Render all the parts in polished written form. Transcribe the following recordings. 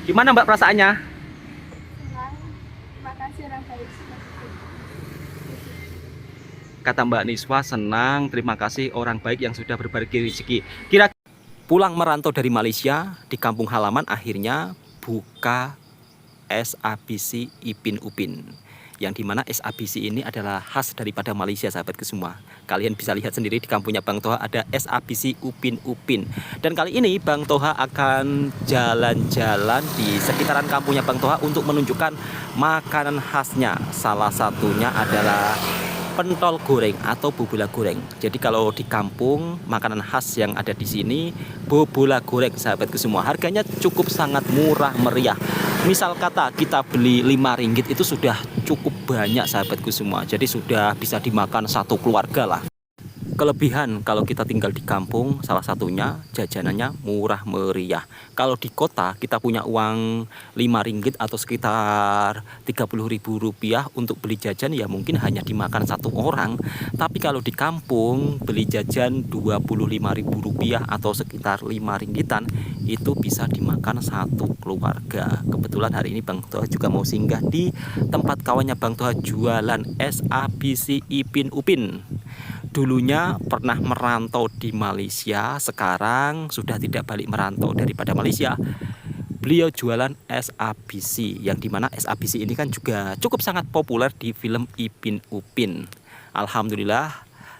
Gimana Mbak perasaannya? Senang. Terima kasih orang baik seperti itu. Kata Mbak Niswa, senang, terima kasih orang baik yang sudah berbagi rezeki. Kira pulang merantau dari Malaysia di kampung halaman akhirnya buka SABC Ipin Upin. Yang dimana SABC ini adalah khas daripada Malaysia, sahabatku semua. Kalian bisa lihat sendiri di kampungnya Bang Toha ada SABC Upin Upin. Dan kali ini Bang Toha akan jalan-jalan di sekitaran kampungnya Bang Toha untuk menunjukkan makanan khasnya. Salah satunya adalah pentol goreng atau bobola goreng. Jadi kalau di kampung makanan khas yang ada di sini bobola goreng, sahabatku semua. Harganya cukup sangat murah meriah. Misal kata kita beli 5 ringgit itu sudah cukup banyak, sahabatku semua. Jadi sudah bisa dimakan satu keluarga lah. Kelebihan kalau kita tinggal di kampung salah satunya jajanannya murah meriah. Kalau di kota kita punya uang 5 ringgit atau sekitar Rp30.000 untuk beli jajan, ya mungkin hanya dimakan satu orang. Tapi kalau di kampung beli jajan Rp25.000 atau sekitar 5 ringgitan itu bisa dimakan satu keluarga. Kebetulan hari ini Bang Toha juga mau singgah di tempat kawannya Bang Toha jualan SABC Ipin Upin. Dulunya pernah merantau di Malaysia, sekarang sudah tidak balik merantau daripada Malaysia. Beliau jualan SABC, yang dimana SABC ini kan juga cukup sangat populer di film Ipin Upin. Alhamdulillah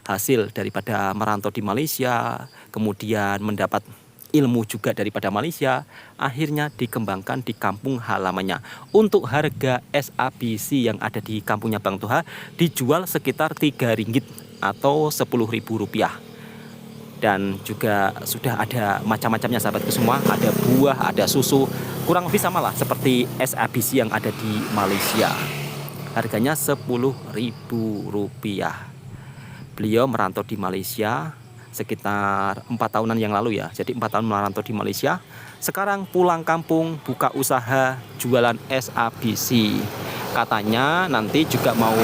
hasil daripada merantau di Malaysia, kemudian mendapat ilmu juga daripada Malaysia, akhirnya dikembangkan di kampung halamannya. Untuk harga SABC yang ada di kampungnya Bang Toha dijual sekitar 3 ringgit atau Rp10.000. Dan juga sudah ada macam-macamnya, sahabatku semua. Ada buah, ada susu, kurang lebih sama lah seperti SABC yang ada di Malaysia. Harganya Rp10.000. Beliau merantau di Malaysia sekitar 4 tahunan yang lalu ya. Jadi 4 tahun merantau di Malaysia. Sekarang pulang kampung buka usaha jualan SABC. Katanya nanti juga mau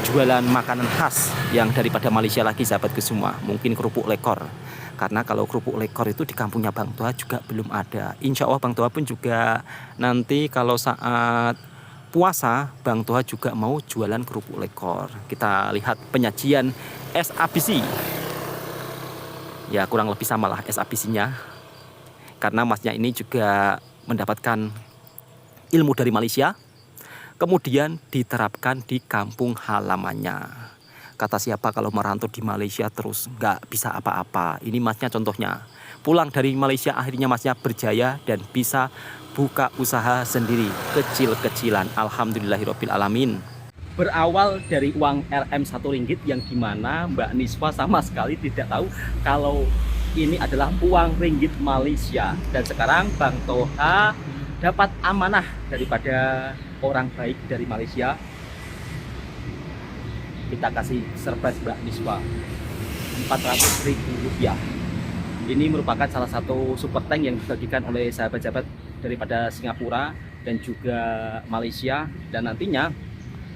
jualan makanan khas yang daripada Malaysia lagi, sahabatku semua. Mungkin kerupuk lekor. Karena kalau kerupuk lekor itu di kampungnya Bang Toha juga belum ada. Insya Allah Bang Toha pun juga nanti kalau saat puasa Bang Toha juga mau jualan kerupuk lekor. Kita lihat penyajian SABC. Ya kurang lebih sama lah SABC-nya. Karena masnya ini juga mendapatkan ilmu dari Malaysia, kemudian diterapkan di kampung halamannya. Kata siapa kalau merantau di Malaysia terus nggak bisa apa-apa. Ini masnya contohnya. Pulang dari Malaysia akhirnya masnya berjaya dan bisa buka usaha sendiri kecil-kecilan. Alhamdulillahirabbil alamin. Berawal dari uang RM 1 ringgit yang dimana Mbak Niswa sama sekali tidak tahu kalau ini adalah uang ringgit Malaysia. Dan sekarang Bang Toha dapat amanah daripada orang baik dari Malaysia. Kita kasih surprise Mbak Niswa Rp400.000. Ini merupakan salah satu super tank yang dibagikan oleh sahabat-sahabat daripada Singapura dan juga Malaysia. Dan nantinya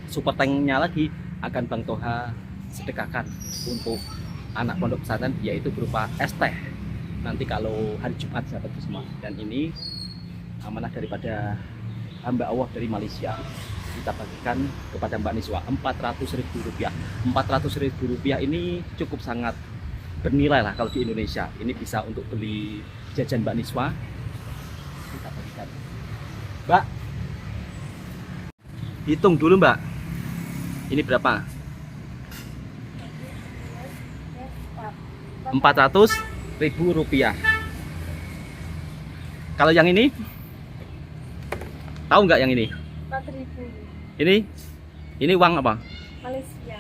super tanknya lagi akan Bang Toha sedekahkan untuk anak pondok pesantren, yaitu berupa es teh nanti kalau hari Jumat, sahabatku semua. Dan ini amanah daripada hamba Allah dari Malaysia, kita bagikan kepada Mbak Niswa Rp400.000. Rp400.000 ini cukup sangat bernilai lah kalau di Indonesia. Ini bisa untuk beli jajan Mbak Niswa. Kita bagikan. Mbak, hitung dulu Mbak, ini berapa? Rp400.000. Kalau yang ini tahu nggak yang ini? 4.000. Ini uang apa? Malaysia.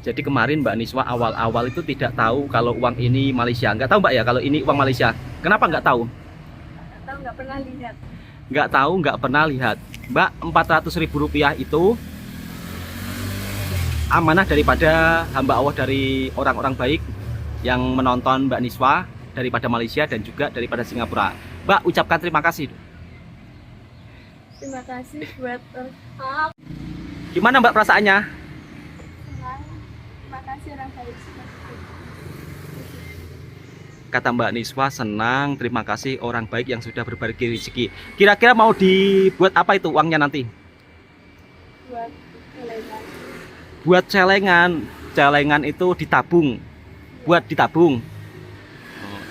Jadi kemarin Mbak Niswa awal-awal itu tidak tahu kalau uang ini Malaysia. Nggak tahu Mbak ya kalau ini uang Malaysia. Kenapa nggak tahu? Nggak tahu, nggak pernah lihat. Nggak tahu, nggak pernah lihat. Mbak, Rp400.000 itu amanah daripada hamba Allah dari orang-orang baik yang menonton Mbak Niswa daripada Malaysia dan juga daripada Singapura. Mbak, ucapkan terima kasih. Terima kasih buat Gimana Mbak perasaannya? senang. Terima kasih orang baik seperti itu. Kata Mbak Niswa, senang, terima kasih orang baik yang sudah berbagi rezeki. Kira-kira mau dibuat apa itu uangnya nanti? Buat celengan. Buat celengan. Celengan itu ditabung. Buat ditabung.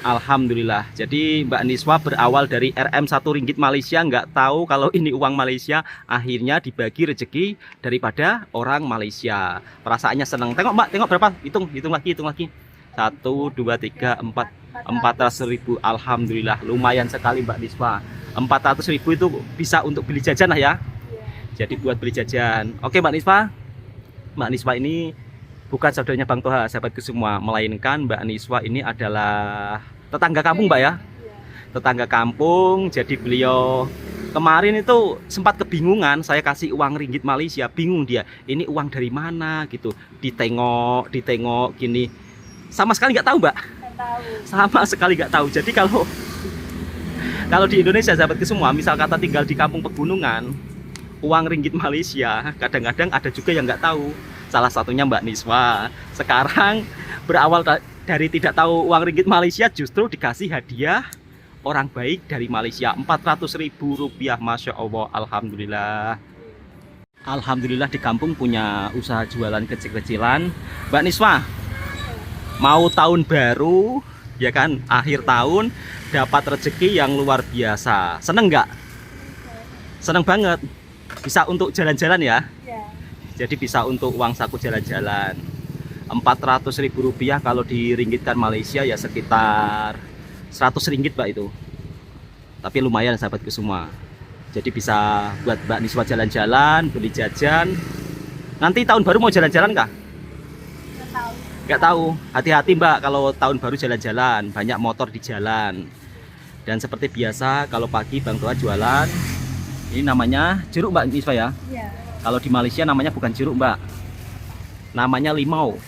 Alhamdulillah. Jadi Mbak Niswa berawal dari Rp1 Malaysia, nggak tahu kalau ini uang Malaysia, akhirnya dibagi rezeki daripada orang Malaysia. Perasaannya senang. Tengok Mbak, tengok berapa? Hitung lagi. 1, 2, 3, 4, 400.000. Alhamdulillah, lumayan sekali Mbak Niswa. 400.000 itu bisa untuk beli jajan lah ya. Jadi buat beli jajan. Oke Mbak Niswa. Mbak Niswa ini bukan saudaranya Bang Toha, sahabatku semua, melainkan Mbak Niswa ini adalah tetangga kampung Mbak ya. Tetangga kampung. Jadi beliau kemarin itu sempat kebingungan, saya kasih uang ringgit Malaysia, bingung dia, ini uang dari mana gitu. Ditengok gini, sama sekali nggak tahu Mbak. Nggak tahu. Sama sekali nggak tahu. Jadi kalau di Indonesia sahabatku semua, misal kata tinggal di kampung pegunungan, uang ringgit Malaysia kadang-kadang ada juga yang nggak tahu. Salah satunya Mbak Niswa. Sekarang berawal dari tidak tahu uang ringgit Malaysia, justru dikasih hadiah orang baik dari Malaysia, Rp400.000. Masya Allah, Alhamdulillah. Alhamdulillah di kampung punya usaha jualan kecil-kecilan. Mbak Niswa, mau tahun baru ya kan, akhir tahun dapat rezeki yang luar biasa. Seneng nggak? Seneng banget. Bisa untuk jalan-jalan ya. Iya. Jadi bisa untuk uang saku jalan-jalan. Rp400.000 kalau diringgitkan Malaysia ya sekitar Rp100 Mbak itu. Tapi lumayan sahabatku semua. Jadi bisa buat Mbak Niswa jalan-jalan, beli jajan. Nanti tahun baru mau jalan-jalan kah? Nggak tahu. Nggak tahu. Hati-hati Mbak kalau tahun baru jalan-jalan, banyak motor di jalan. Dan seperti biasa kalau pagi Bang Toha jualan, ini namanya jeruk Mbak Niswa ya. Iya. Kalau di Malaysia namanya bukan jeruk Mbak, namanya limau.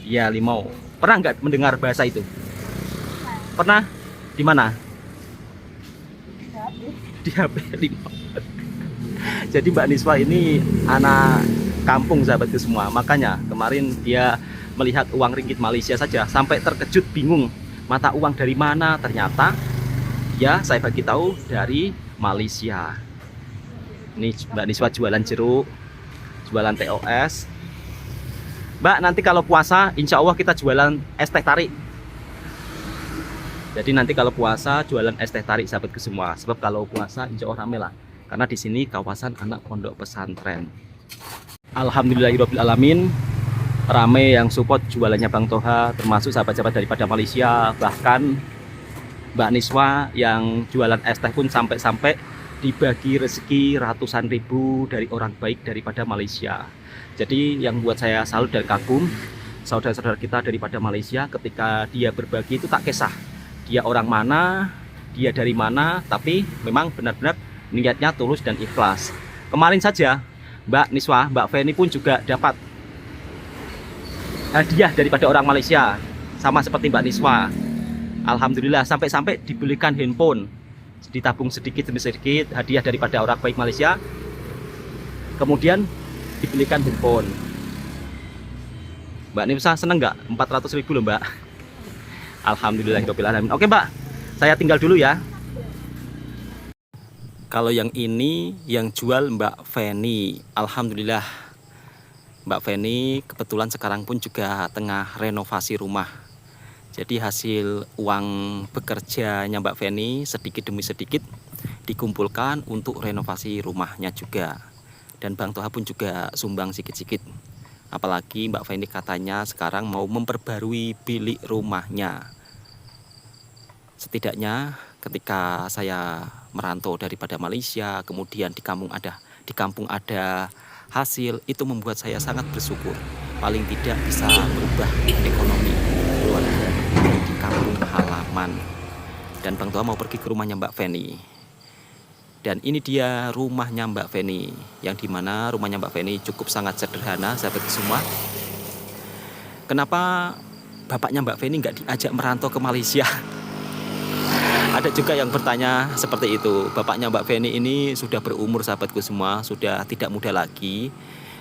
Ya limau. Pernah nggak mendengar bahasa itu? Pernah? Di mana? Di HP limau. Jadi Mbak Niswa ini anak kampung sahabatku semua. Makanya kemarin dia melihat uang ringgit Malaysia saja sampai terkejut, bingung mata uang dari mana. Ternyata ya saya bagi tahu dari Malaysia. Ini Mbak Niswa jualan jeruk, jualan TOS. Mbak, nanti kalau puasa insya Allah kita jualan es teh tarik. Jadi nanti kalau puasa jualan es teh tarik sahabatku semua. Sebab kalau puasa insya Allah rame lah. Karena di sini kawasan anak pondok pesantren. Alhamdulillahirobbilalamin, rame yang support jualannya Bang Toha, termasuk sahabat-sahabat daripada Malaysia. Bahkan Mbak Niswa yang jualan es teh pun sampai-sampai dibagi rezeki ratusan ribu dari orang baik daripada Malaysia. Jadi yang buat saya salut dan kagum, saudara-saudara kita daripada Malaysia ketika dia berbagi itu tak kisah dia orang mana, dia dari mana, tapi memang benar-benar niatnya tulus dan ikhlas. Kemarin saja Mbak Niswa, Mbak Feni pun juga dapat hadiah daripada orang Malaysia, sama seperti Mbak Niswa. Alhamdulillah, sampai-sampai dibelikan handphone, ditabung sedikit demi sedikit, hadiah daripada orang baik Malaysia. Kemudian dibelikan handphone. Mbak Niswa seneng nggak? 400.000 loh Mbak. Alhamdulillahirobbilalamin. Oke Mbak, saya tinggal dulu ya. Kalau yang ini yang jual Mbak Feni. Alhamdulillah Mbak Feni kebetulan sekarang pun juga tengah renovasi rumah. Jadi hasil uang bekerjanya Mbak Feni sedikit demi sedikit dikumpulkan untuk renovasi rumahnya juga. Dan Bang Toha pun juga sumbang sedikit-sedikit. Apalagi Mbak Feni katanya sekarang mau memperbarui bilik rumahnya. Setidaknya ketika saya merantau daripada Malaysia, kemudian di kampung ada hasil, itu membuat saya sangat bersyukur. Paling tidak bisa merubah ekonomi keluarga di kampung halaman. Dan Bang Toha mau pergi ke rumahnya Mbak Feni. Dan ini dia rumahnya Mbak Feni, yang dimana rumahnya Mbak Feni cukup sangat sederhana, sahabat semua. Kenapa bapaknya Mbak Feni nggak diajak merantau ke Malaysia? Ada juga yang bertanya seperti itu. Bapaknya Mbak Feni ini sudah berumur sahabatku semua, sudah tidak muda lagi.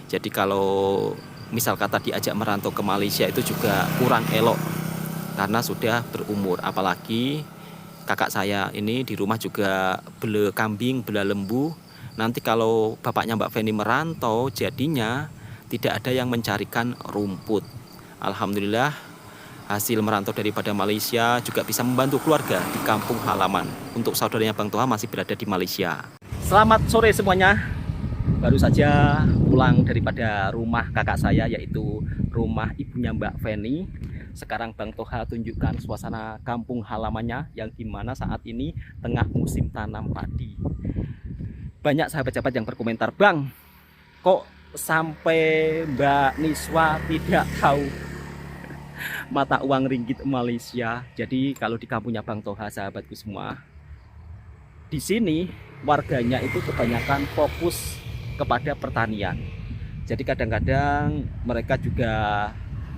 Jadi kalau misal kata diajak merantau ke Malaysia itu juga kurang elok. karena sudah berumur. Apalagi kakak saya ini di rumah juga bela kambing, bela lembu. Nanti kalau bapaknya Mbak Feni merantau, jadinya tidak ada yang mencarikan rumput. Alhamdulillah hasil merantau daripada Malaysia juga bisa membantu keluarga di kampung halaman. Untuk saudaranya Bang Toha masih berada di Malaysia. Selamat sore semuanya. Baru saja pulang daripada rumah kakak saya, yaitu rumah ibunya Mbak Feni. Sekarang Bang Toha tunjukkan suasana kampung halamannya yang dimana saat ini tengah musim tanam padi. Banyak sahabat-sahabat yang berkomentar, "Bang, kok sampai Mbak Niswa tidak tahu mata uang ringgit Malaysia?" Jadi kalau di kampungnya Bang Toha, sahabatku semua, di sini warganya itu kebanyakan fokus kepada pertanian. Jadi kadang-kadang mereka juga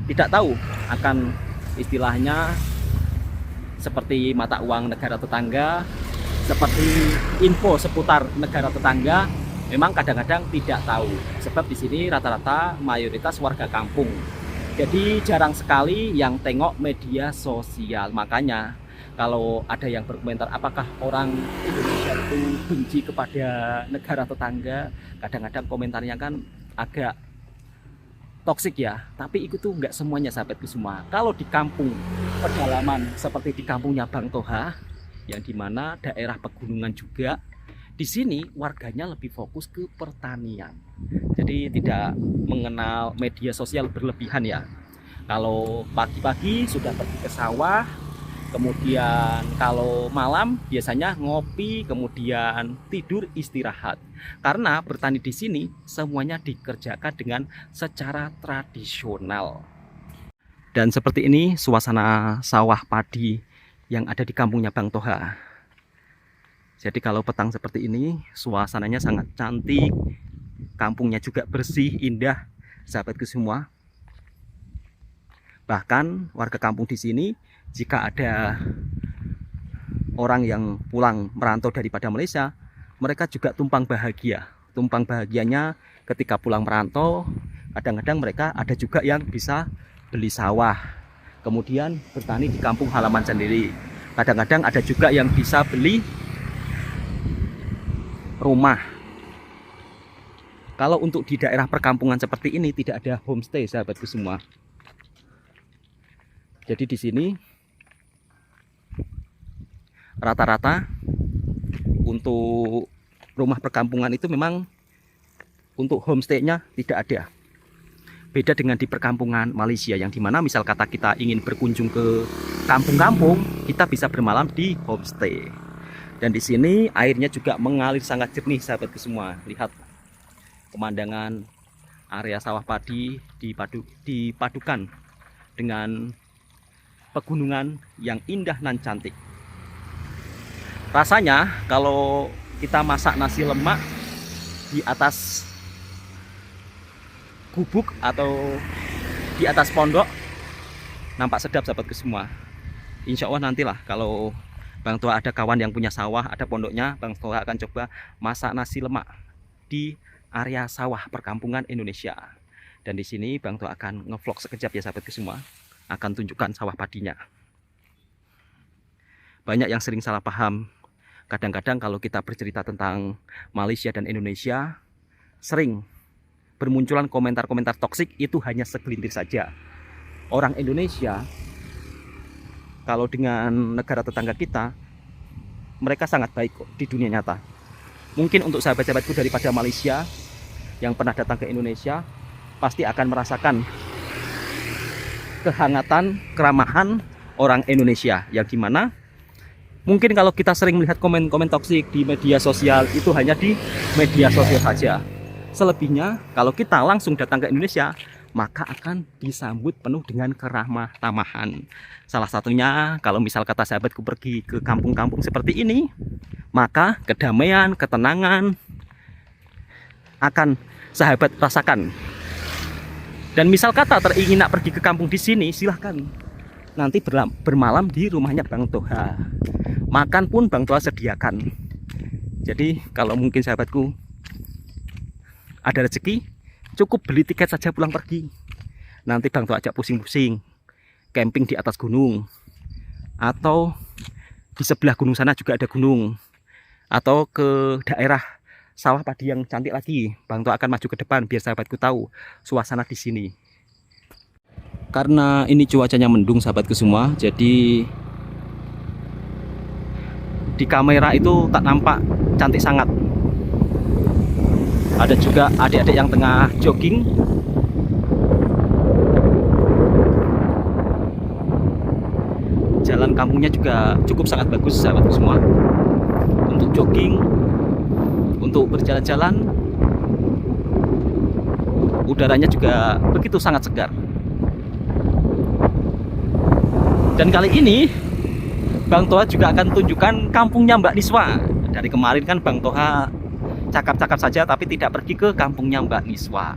tidak tahu akan istilahnya seperti mata uang negara tetangga, seperti info seputar negara tetangga. Memang kadang-kadang tidak tahu, sebab di sini rata-rata mayoritas warga kampung. Jadi jarang sekali yang tengok media sosial. Makanya kalau ada yang berkomentar apakah orang Indonesia itu benci kepada negara tetangga, kadang-kadang komentarnya kan agak toksik ya. Tapi itu tuh nggak semuanya, sahabatku semua. Kalau di kampung pedalaman seperti di kampungnya Bang Toha, yang dimana daerah pegunungan juga, di sini warganya lebih fokus ke pertanian. Jadi tidak mengenal media sosial berlebihan ya. Kalau pagi-pagi sudah pergi ke sawah, kemudian kalau malam biasanya ngopi, kemudian tidur istirahat. Karena bertani di sini semuanya dikerjakan dengan secara tradisional. Dan seperti ini suasana sawah padi yang ada di kampungnya Bang Toha. Jadi kalau petang seperti ini suasananya sangat cantik, kampungnya juga bersih, indah, sahabatku semua. Bahkan warga kampung di sini, jika ada orang yang pulang merantau daripada Malaysia, mereka juga tumpang bahagia. Tumpang bahagianya ketika pulang merantau, kadang-kadang mereka ada juga yang bisa beli sawah, kemudian bertani di kampung halaman sendiri. Kadang-kadang ada juga yang bisa beli rumah. Kalau untuk di daerah perkampungan seperti ini tidak ada homestay, sahabatku semua. Jadi di sini rata-rata untuk rumah perkampungan itu memang untuk homestay-nya tidak ada. Beda dengan di perkampungan Malaysia yang dimana misal kata kita ingin berkunjung ke kampung-kampung, kita bisa bermalam di homestay. Dan di sini airnya juga mengalir sangat jernih, sahabatku semua. Lihat pemandangan area sawah padi dipadukan dengan pegunungan yang indah dan cantik. Rasanya kalau kita masak nasi lemak di atas gubuk atau di atas pondok, nampak sedap, sahabatku semua. Insya Allah nantilah kalau Bang Toha ada kawan yang punya sawah, ada pondoknya, Bang Toha akan coba masak nasi lemak di area sawah perkampungan Indonesia. Dan di sini Bang Toha akan ngevlog sekejap ya, sahabatku semua. Akan tunjukkan sawah padinya. Banyak yang sering salah paham. Kadang-kadang kalau kita bercerita tentang Malaysia dan Indonesia, sering bermunculan komentar-komentar toksik. Itu hanya segelintir saja. Orang Indonesia kalau dengan negara tetangga kita, mereka sangat baik kok di dunia nyata. Mungkin untuk sahabat-sahabatku daripada Malaysia yang pernah datang ke Indonesia, pasti akan merasakan kehangatan, keramahan orang Indonesia, yang dimana mungkin kalau kita sering melihat komen-komen toksik di media sosial, itu hanya di media sosial saja. Selebihnya kalau kita langsung datang ke Indonesia, maka akan disambut penuh dengan keramah tamahan. Salah satunya kalau misal kata sahabatku pergi ke kampung-kampung seperti ini, maka kedamaian, ketenangan akan sahabat rasakan. Dan misal kata teringin nak pergi ke kampung di sini, silahkan nanti bermalam di rumahnya Bang Toha. Makan pun Bang Toha sediakan. Jadi kalau mungkin sahabatku ada rezeki, cukup beli tiket saja pulang pergi. Nanti Bang Toha ajak pusing-pusing camping di atas gunung, atau di sebelah gunung sana juga ada gunung, atau ke daerah sawah padi yang cantik lagi, Bang Toha akan maju ke depan biar sahabatku tahu suasana di sini. Karena ini cuacanya mendung sahabatku semua, jadi di kamera itu tak nampak cantik sangat. Ada juga adik-adik yang tengah jogging. Jalan kampungnya juga cukup sangat bagus sahabatku semua, untuk jogging, untuk berjalan-jalan. Udaranya juga begitu sangat segar. Dan kali ini Bang Toha juga akan tunjukkan kampungnya Mbak Niswa. Dari kemarin kan Bang Toha cakap-cakap saja tapi tidak pergi ke kampungnya Mbak Niswa.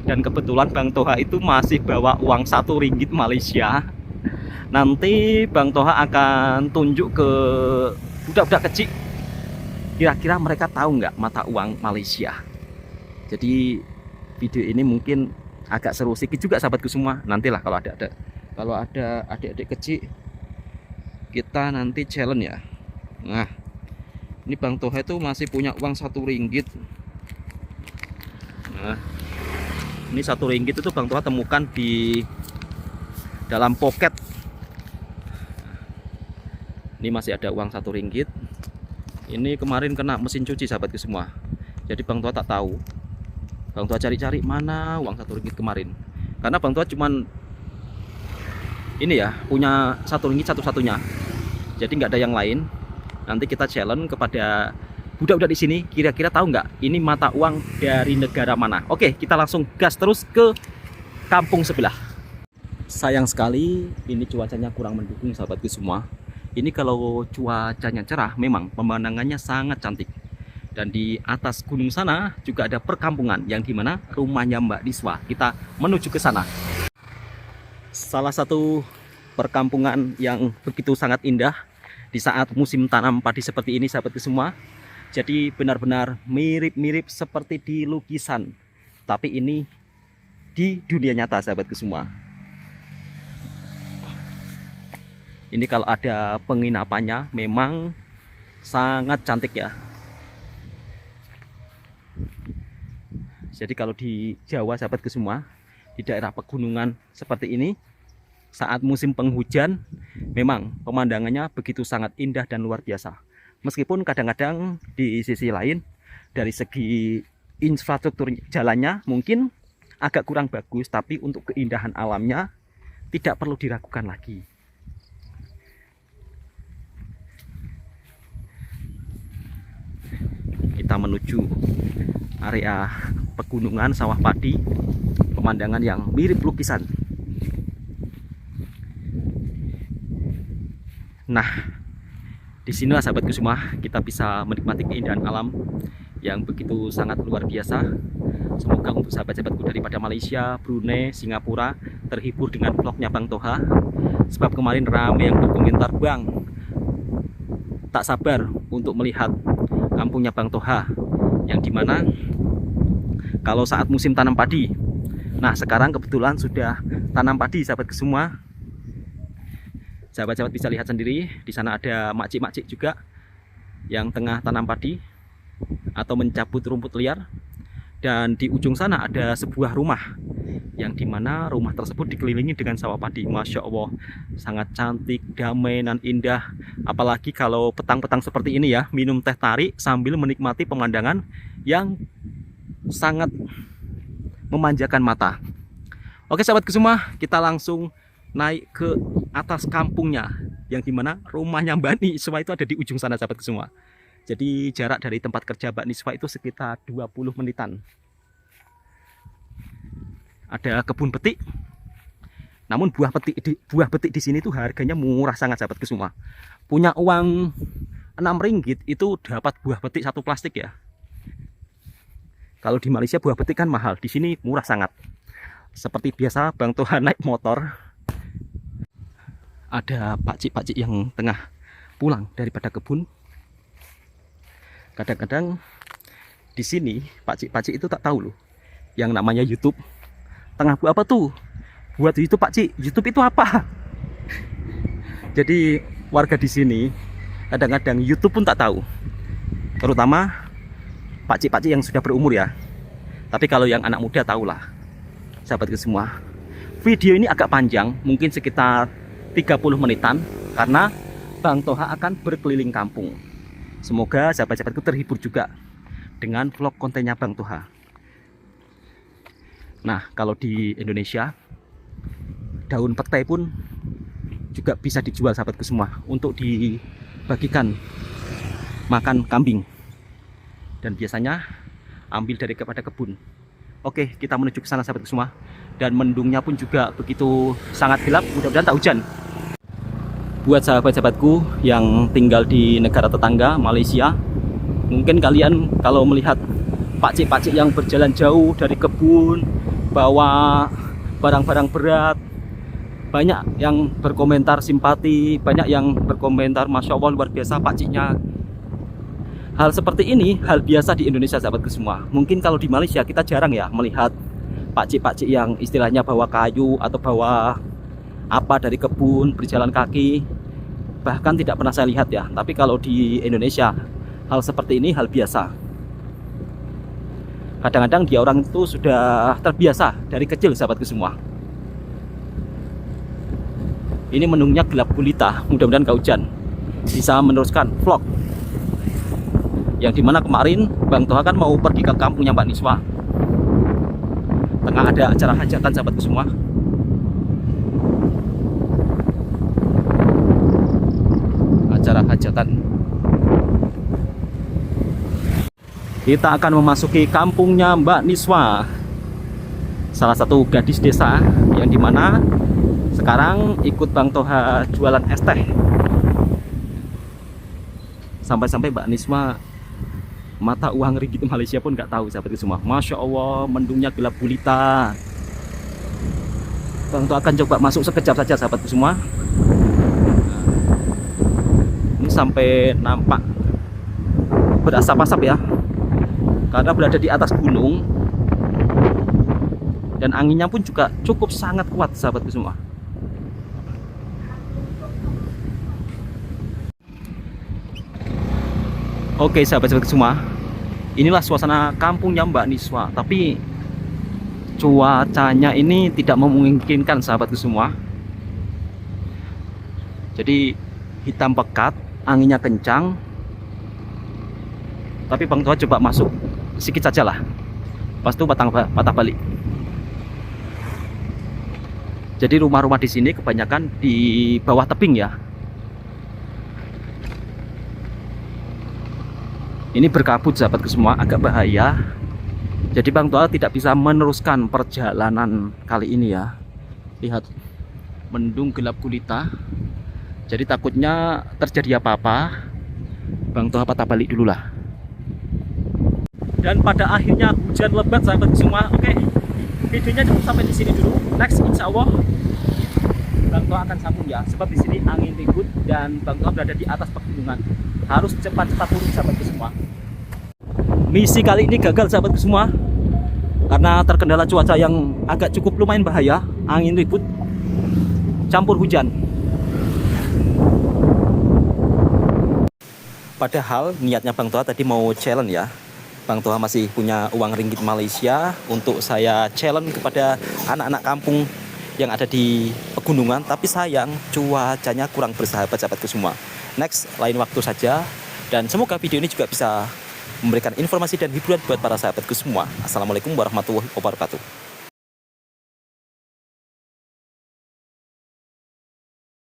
Dan kebetulan Bang Toha itu masih bawa uang Rp1 Malaysia. Nanti Bang Toha akan tunjuk ke budak-budak kecil, kira-kira mereka tahu nggak mata uang Malaysia. Jadi video ini mungkin agak seru sedikit juga sahabatku semua. Nantilah kalau ada adik-adik kecil, kita nanti challenge ya. Nah, ini Bang Toha itu masih punya uang Rp1. Nah, ini Rp1 itu Bang Toha temukan di dalam poket. Ini masih ada uang Rp1. Ini kemarin kena mesin cuci sahabatku semua. Jadi Bang Toha tak tahu. Bang Toha cari-cari mana uang Rp1 kemarin. Karena Bang Toha cuman ini ya, punya Rp1 satu-satunya. Jadi nggak ada yang lain. Nanti kita challenge kepada budak-budak di sini, kira-kira tahu nggak ini mata uang dari negara mana. Oke, kita langsung gas terus ke kampung sebelah. Sayang sekali ini cuacanya kurang mendukung sahabatku semua. Ini kalau cuacanya cerah memang pemandangannya sangat cantik. Dan di atas gunung sana juga ada perkampungan yang dimana rumahnya Mbak Niswa. Kita menuju ke sana. Salah satu perkampungan yang begitu sangat indah di saat musim tanam padi seperti ini sahabatku semua. Jadi benar-benar mirip-mirip seperti di lukisan, tapi ini di dunia nyata sahabatku semua. Ini kalau ada penginapannya memang sangat cantik ya. Jadi kalau di Jawa sahabatku semua, di daerah pegunungan seperti ini, saat musim penghujan memang pemandangannya begitu sangat indah dan luar biasa. Meskipun kadang-kadang di sisi lain dari segi infrastruktur jalannya mungkin agak kurang bagus, tapi untuk keindahan alamnya tidak perlu diragukan lagi. Kita menuju area pegunungan sawah padi, pemandangan yang mirip lukisan. Nah, di sinilah sahabatku semua kita bisa menikmati keindahan alam yang begitu sangat luar biasa. Semoga untuk sahabat-sahabatku daripada Malaysia, Brunei, Singapura terhibur dengan vlognya Bang Toha. Sebab kemarin ramai yang berkomentar, Bang, tak sabar untuk melihat kampungnya Bang Toha, yang dimana kalau saat musim tanam padi. Nah, sekarang kebetulan sudah tanam padi sahabatku semua. Sahabat-sahabat bisa lihat sendiri, di sana ada makcik-makcik juga yang tengah tanam padi atau mencabut rumput liar. Dan di ujung sana ada sebuah rumah, yang dimana rumah tersebut dikelilingi dengan sawah padi. Masya Allah, sangat cantik, damai, dan indah. Apalagi kalau petang-petang seperti ini ya, minum teh tarik sambil menikmati pemandangan yang sangat memanjakan mata. Oke sahabatku semua, kita langsung naik ke atas kampungnya, yang dimana rumahnya Mbak Niswa itu ada di ujung sana sahabatku semua. Jadi jarak dari tempat kerja Mbak Niswa itu sekitar 20 menitan. Ada kebun petik. Namun buah petik di sini tuh harganya murah sangat sahabatku semua. Punya uang Rp6 itu dapat buah petik satu plastik ya. Kalau di Malaysia buah petik kan mahal, di sini murah sangat. Seperti biasa Bang Toha naik motor. Ada pakcik-pakcik yang tengah pulang daripada kebun. Kadang-kadang di sini pakcik-pakcik itu tak tahu loh yang namanya YouTube. Tengah buat apa tuh? Buat YouTube pakcik. YouTube itu apa? Jadi warga di sini kadang-kadang YouTube pun tak tahu, terutama pakcik-pakcik yang sudah berumur ya. Tapi kalau yang anak muda tahulah, sahabatku semua. Video ini agak panjang, mungkin sekitar 30 menitan, karena Bang Toha akan berkeliling kampung. Semoga sahabat-sahabatku terhibur juga dengan vlog kontennya Bang Toha. Nah, kalau di Indonesia, daun petai pun juga bisa dijual sahabatku semua, untuk dibagikan makan kambing. Dan biasanya ambil dari kepada kebun. Oke, kita menuju ke sana sahabatku semua. Dan mendungnya pun juga begitu sangat gelap, mudah-mudahan tak hujan. Buat sahabat-sahabatku yang tinggal di negara tetangga Malaysia, mungkin kalian kalau melihat pakcik-pakcik yang berjalan jauh dari kebun bawa barang-barang berat, banyak yang berkomentar simpati, banyak yang berkomentar Masya Allah luar biasa pakciknya. Hal seperti ini hal biasa di Indonesia sahabatku semua. Mungkin kalau di Malaysia kita jarang ya melihat pakcik-pakcik yang istilahnya bawa kayu atau bawa apa dari kebun berjalan kaki. Bahkan tidak pernah saya lihat ya. Tapi kalau di Indonesia hal seperti ini hal biasa. Kadang-kadang dia orang itu sudah terbiasa dari kecil sahabatku semua. Ini mendungnya gelap gulita, mudah-mudahan gak hujan. Bisa meneruskan vlog yang dimana kemarin Bang Toha kan mau pergi ke kampungnya Mbak Niswa. Tengah ada acara hajatan sahabatku semua. Acara hajatan. Kita akan memasuki kampungnya Mbak Niswa, salah satu gadis desa yang dimana sekarang ikut Bang Toha jualan es teh. Sampai-sampai Mbak Niswa mata uang ringgit Malaysia pun nggak tahu sahabatku semua. Masya Allah, mendungnya gelap gulita. Bang Toha akan coba masuk sekejap saja sahabatku semua. Ini sampai nampak berasap-asap ya, karena berada di atas gunung. Dan anginnya pun juga cukup sangat kuat sahabatku semua. Oke sahabat-sahabat semua, inilah suasana kampungnya Mbak Niswa. Tapi cuacanya ini tidak memungkinkan sahabatku semua. Jadi hitam pekat, anginnya kencang. Tapi Bang Toha coba masuk sedikit saja lah, pas itu patah balik. Jadi rumah-rumah di sini kebanyakan di bawah tebing ya. Ini berkabut sahabatku semua, agak bahaya. Jadi Bang Toha tidak bisa meneruskan perjalanan kali ini ya. Lihat, mendung gelap gulita. Jadi takutnya terjadi apa-apa, Bang Toha patah balik dulu lah. Dan pada akhirnya hujan lebat sahabatku semua. Oke, videonya cukup sampai di sini dulu. Next insya Allah Bang Toha akan sambung ya. Sebab di sini angin ribut dan Bang Toha berada di atas pegunungan. Harus cepat-cepat turun sahabatku semua. Misi kali ini gagal sahabatku semua, karena terkendala cuaca yang agak cukup lumayan bahaya. Angin ribut campur hujan. Padahal niatnya Bang Toha tadi mau challenge ya. Bang Toha masih punya uang ringgit Malaysia untuk saya challenge kepada anak-anak kampung yang ada di pegunungan. Tapi sayang cuacanya kurang bersahabat sahabatku semua. Next, lain waktu saja. Dan semoga video ini juga bisa memberikan informasi dan hiburan buat para sahabatku semua. Assalamualaikum warahmatullahi wabarakatuh.